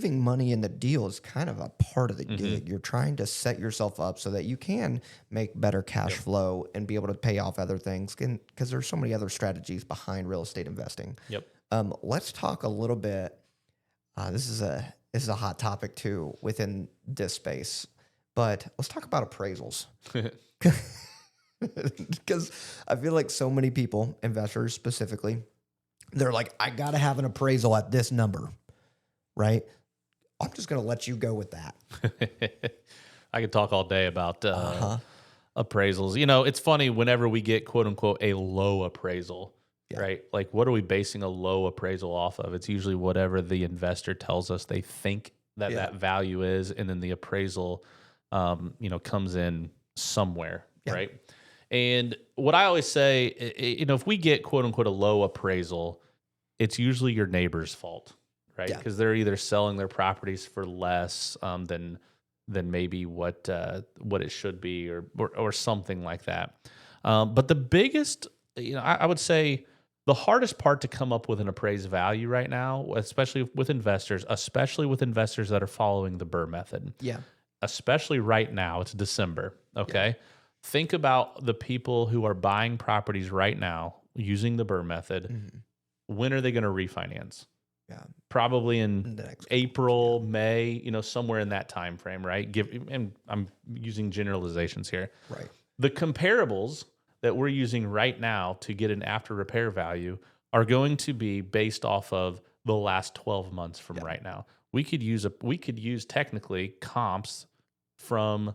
leaving money in the deal is kind of a part of the gig. You're trying to set yourself up so that you can make better cash Yep. flow and be able to pay off other things, because there's so many other strategies behind real estate investing. Yep. Let's talk a little bit. This is a hot topic too within this space, but let's talk about appraisals. Because I feel like so many people, investors specifically, they're like, I got to have an appraisal at this number, right? I'm just going to let you go with that. I could talk all day about appraisals. You know, it's funny whenever we get quote unquote a low appraisal, right? Like, what are we basing a low appraisal off of? It's usually whatever the investor tells us they think that value is, and then the appraisal, comes in somewhere, right? And what I always say, if we get quote unquote a low appraisal, it's usually your neighbor's fault, right? Because they're either selling their properties for less than maybe what it should be, or something like that. But the biggest, I would say the hardest part to come up with an appraised value right now, especially with investors that are following the Burr method. Yeah. Especially right now, it's December. Okay. Yeah. Think about the people who are buying properties right now using the Burr method. Mm-hmm. When are they going to refinance? Yeah, probably in April, May, somewhere in that time frame, right? And I'm using generalizations here. Right. The comparables that we're using right now to get an after repair value are going to be based off of the last 12 months from right now. We could use technically comps from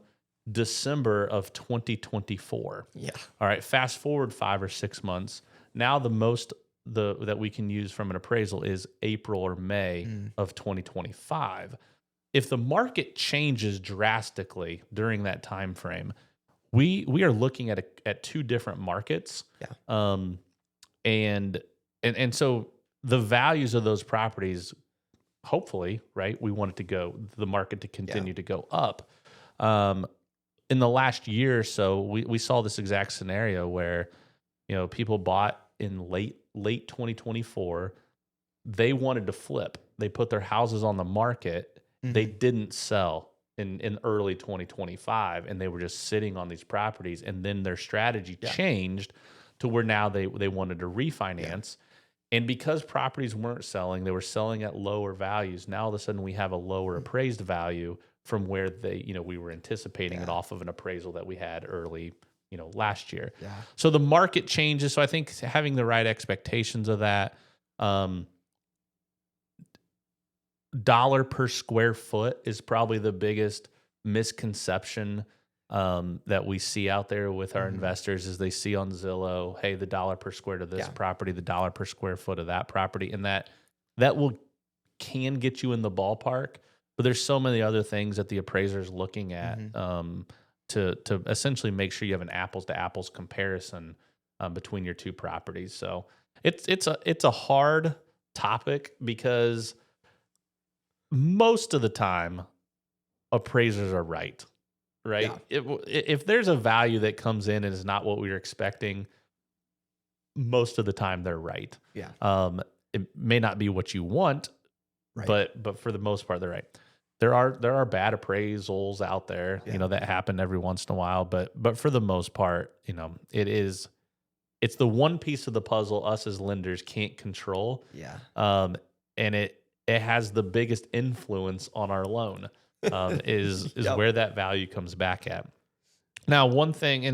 December of 2024. Yeah. All right. Fast forward 5 or 6 months. Now the most that we can use from an appraisal is April or May of 2025. If the market changes drastically during that time frame, we are looking at two different markets. Yeah. And so the values of those properties, hopefully, right, we want the market to continue to go up. In the last year or so, we saw this exact scenario where, people bought in late 2024. They wanted to flip. They put their houses on the market. Mm-hmm. They didn't sell in early 2025, and they were just sitting on these properties. And then their strategy changed to where now they wanted to refinance. Yeah. And because properties weren't selling, they were selling at lower values. Now all of a sudden we have a lower appraised value from where we were anticipating it off of an appraisal that we had early, last year. Yeah. So the market changes. So I think having the right expectations of that, dollar per square foot is probably the biggest misconception that we see out there with our investors, is they see on Zillow, hey, the dollar per square to this property, the dollar per square foot of that property. And that can get you in the ballpark, but there's so many other things that the appraiser is looking at to essentially make sure you have an apples to apples comparison between your two properties. So it's a hard topic, because most of the time appraisers are right? Yeah. If there's a value that comes in and is not what we were expecting, most of the time they're right. Yeah. It may not be what you want, but for the most part, they're right. There are bad appraisals out there, that happen every once in a while, but for the most part, it's the one piece of the puzzle us as lenders can't control. Yeah. And it has the biggest influence on our loan, is where that value comes back at. Now, one thing,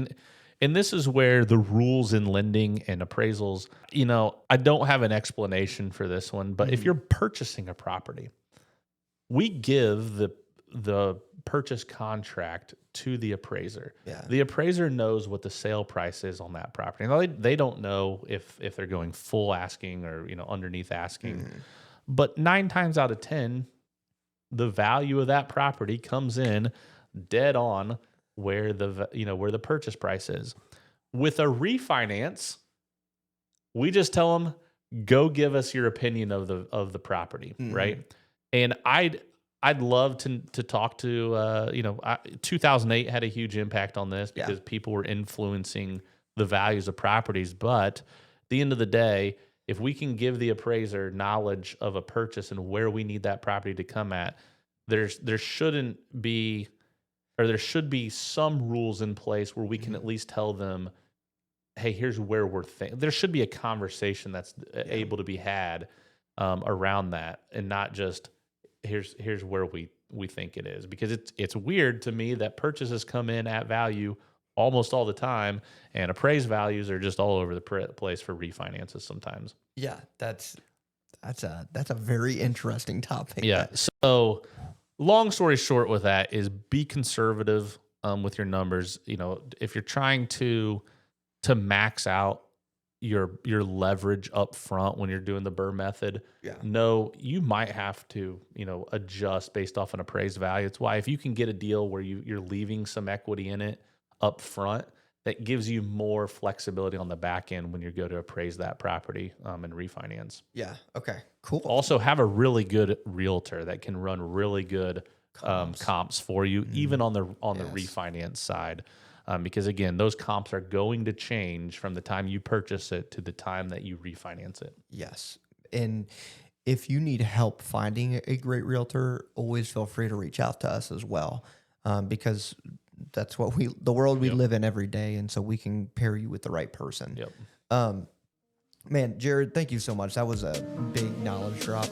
and this is where the rules in lending and appraisals, I don't have an explanation for this one, but if you're purchasing a property, we give the purchase contract to the appraiser. Yeah. The appraiser knows what the sale price is on that property. Now, they don't know if they're going full asking or underneath asking. But 9 times out of 10, the value of that property comes in dead on where the purchase price is. With a refinance, we just tell them, go give us your opinion of the property, right? And I'd love to talk to 2008 had a huge impact on this, because people were influencing the values of properties. But at the end of the day, if we can give the appraiser knowledge of a purchase and where we need that property to come at, there shouldn't be, or there should be some rules in place where we can at least tell them, hey, here's where we're thinking. There should be a conversation that's able to be had around that, and not just here's where we think it is. Because it's weird to me that purchases come in at value almost all the time, and appraised values are just all over the place for refinances sometimes. Yeah, that's a very interesting topic. Yeah. So long story short with that is be conservative with your numbers. You know, if you're trying to max out your leverage up front when you're doing the BRRRR method, no, you might have to, you know, adjust based off an appraised value. It's why if you can get a deal where you're leaving some equity in it up front, that gives you more flexibility on the back end when you go to appraise that property and refinance. Yeah. Okay. Cool. Also, have a really good realtor that can run really good comps for you, even on the refinance side. Because again, those comps are going to change from the time you purchase it to the time that you refinance it. Yes. And if you need help finding a great realtor, always feel free to reach out to us as well. Because that's what the world we live in every day. And so we can pair you with the right person. Yep. Man, Jared, thank you so much. That was a big knowledge drop.